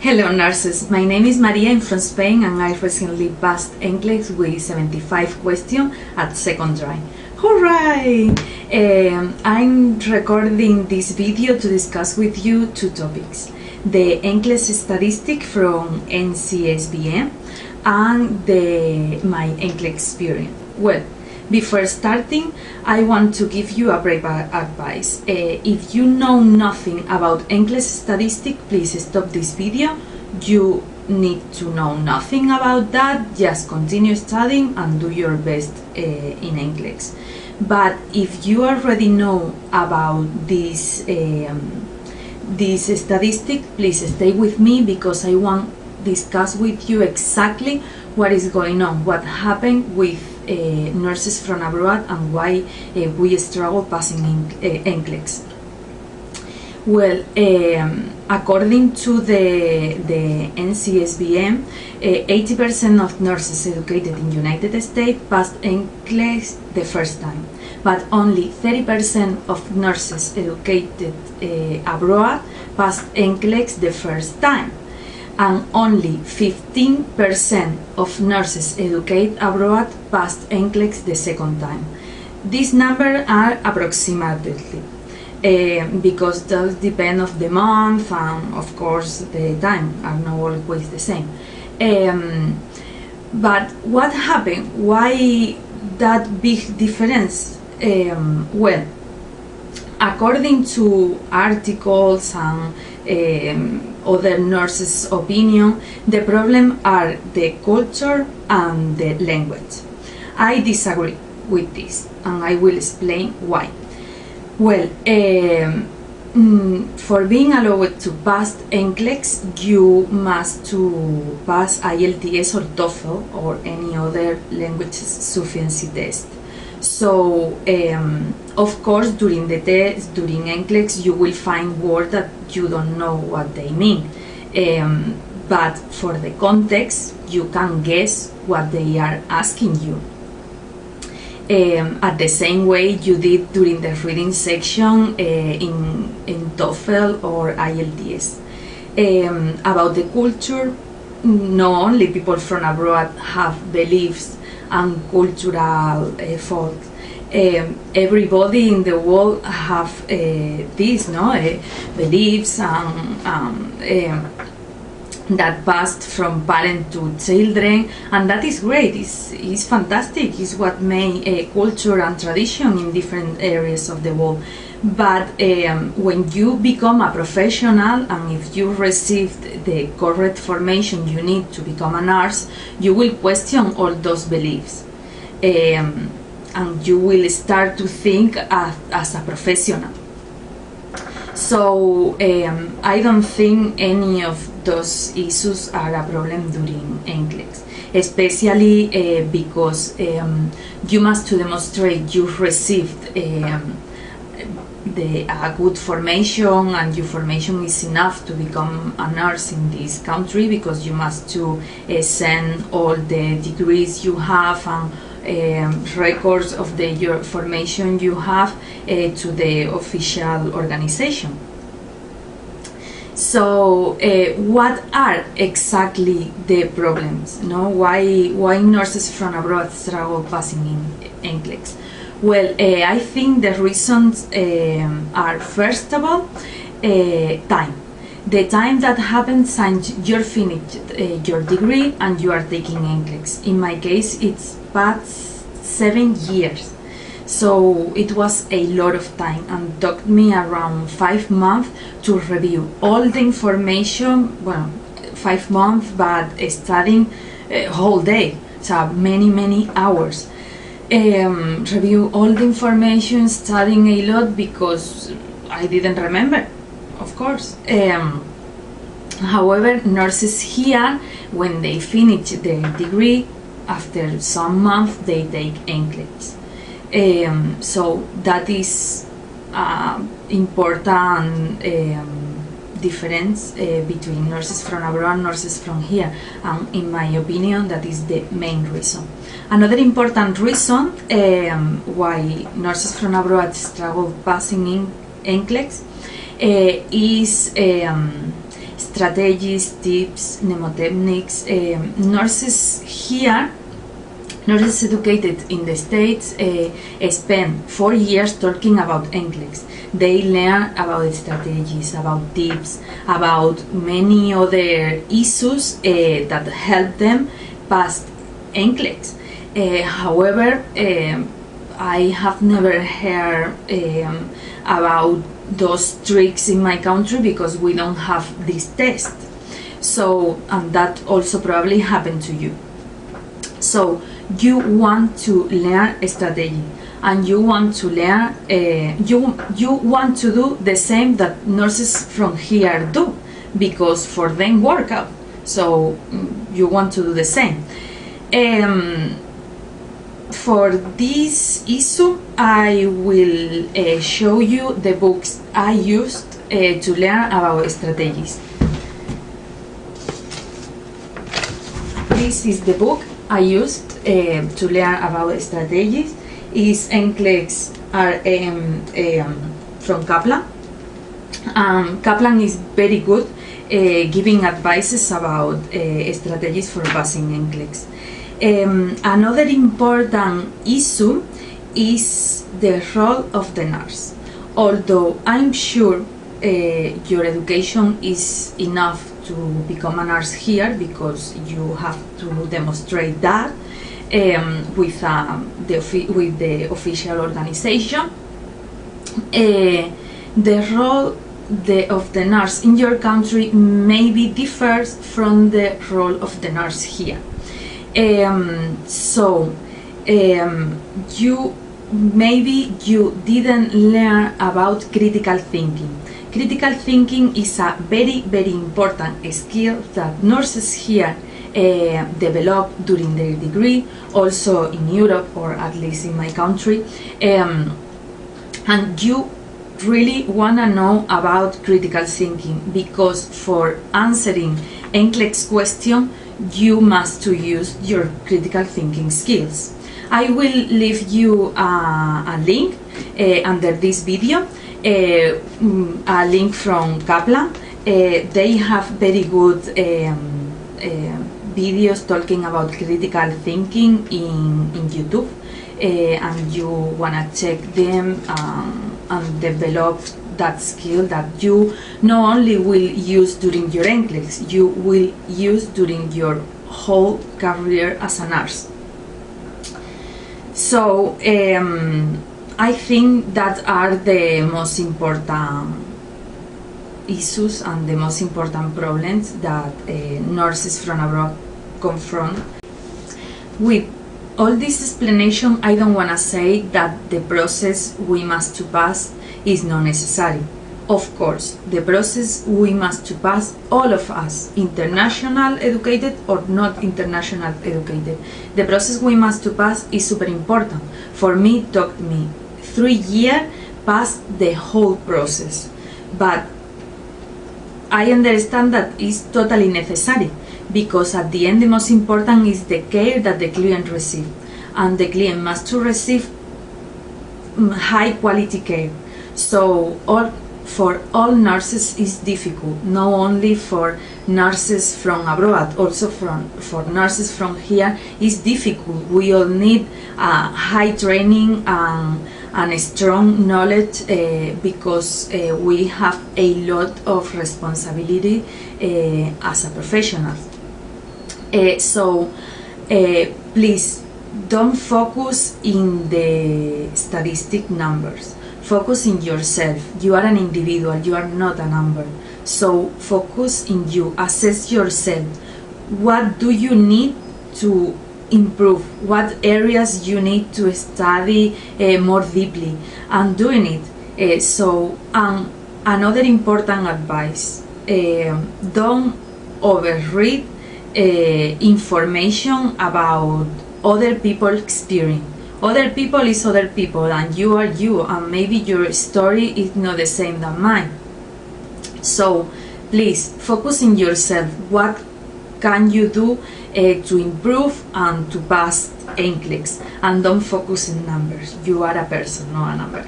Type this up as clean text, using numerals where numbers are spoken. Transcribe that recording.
Hello nurses, my name is Maria, I'm from Spain and I recently passed Nclex with 75 questions at second try. Hooray! I'm recording this video to discuss with you two topics. The Nclex statistic from NCSBM and my Nclex experience. Well, before starting, I want to give you a brief advice. If you know nothing about Nclex statistic, please stop this video. You need to know nothing about that, just continue studying and do your best in Nclex. But if you already know about this statistic, please stay with me because I want to discuss with you exactly what is going on, what happened with nurses from abroad and why we struggle passing Nclex. Well, according to the NCSBM, 80% of nurses educated in United States passed Nclex the first time, but only 30% of nurses educated abroad passed Nclex the first time, and only 15% of nurses educated abroad passed Nclex the second time. These numbers are approximately, because those depend on the month and of course the time are not always the same. But what happened? Why that big difference? Well, according to articles and other nurses' opinion, the problem are the culture and the language. I disagree with this and I will explain why. Well, for being allowed to pass Nclex, you must to pass IELTS or TOEFL or any other language sufficiency test. So, of course, during the test, during Nclex, you will find words that you don't know what they mean. But for the context, you can guess what they are asking you. At the same way you did during the reading section in TOEFL or IELTS. About the culture, not only people from abroad have beliefs and cultural faults. Everybody in the world have these beliefs and that passed from parent to children, and that is great. It's fantastic. It's what made a culture and tradition in different areas of the world. But when you become a professional and if you received the correct formation you need to become a nurse, you will question all those beliefs, and you will start to think as a professional. So I don't think any of those issues are a problem during Nclex, especially because you must to demonstrate you received a good formation and your formation is enough to become a nurse in this country, because you must to send all the degrees you have and records of your formation you have to the official organization. So what are exactly the problems? Why nurses from abroad struggle passing in Nclex? Well, I think the reasons are, first of all, time. The time that happens since you're finished your degree and you are taking Nclex. In my case, it's past 7 years. So it was a lot of time and took me around 5 months to review all the information. Well, 5 months, but studying a whole day, so many hours. Review all the information, studying a lot because I didn't remember, of course. However, nurses here, when they finish their degree, after some months they take Nclex. So that is important difference between nurses from abroad and nurses from here, and in my opinion that is the main reason. Another important reason why nurses from abroad struggle passing in Nclex is strategies, tips, mnemotechnics. Nurses here, nurses educated in the States, spend 4 years talking about Nclex. They learn about strategies, about tips, about many other issues that help them pass Nclex. However, I have never heard about those tricks in my country because we don't have this test. So, and that also probably happened to you. So, you want to learn a strategy, and you want to learn, you want to do the same that nurses from here do, because for them workout. So, you want to do the same. For this issue, I will show you the books I used to learn about strategies. This is the book I used to learn about strategies. Is Nclex from Kapplan. Kapplan is very good giving advices about strategies for passing Nclex. Another important issue is the role of the nurse. Although I'm sure your education is enough to become a nurse here, because you have to demonstrate that with the official organization. The role of the nurse in your country maybe differs from the role of the nurse here. Maybe you didn't learn about critical thinking. Critical thinking is a very, very important skill that nurses here develop during their degree, also in Europe, or at least in my country. And you really want to know about critical thinking, because for answering Nclex question, you must to use your critical thinking skills. I will leave you a link under this video, a link from Kapplan. They have very good videos talking about critical thinking in YouTube, and you wanna check them and develop that skill that you not only will use during your Nclex, you will use during your whole career as a nurse. So I think that are the most important issues and the most important problems that nurses from abroad confront. With all this explanation, I don't want to say that the process we must to pass is not necessary. Of course, the process we must to pass, all of us, international educated or not international educated, the process we must to pass is super important. For me, it took me 3 years past the whole process, but I understand that it's totally necessary, because at the end the most important is the care that the client receives, and the client must to receive high quality care. So for all nurses is difficult, not only for nurses from abroad, also for nurses from here is difficult. We all need high training and a strong knowledge, because we have a lot of responsibility as a professional. Please don't focus in the statistic numbers. Focus in yourself. You are an individual, you are not a number. So focus in you, assess yourself. What do you need to improve? What areas you need to study more deeply, and doing it. Another important advice, don't overread information about other people's experience. Other people is other people, and you are you, and maybe your story is not the same than mine. So please focus in yourself. What can you do to improve and to pass Nclex? And don't focus in numbers. You are a person, not a number.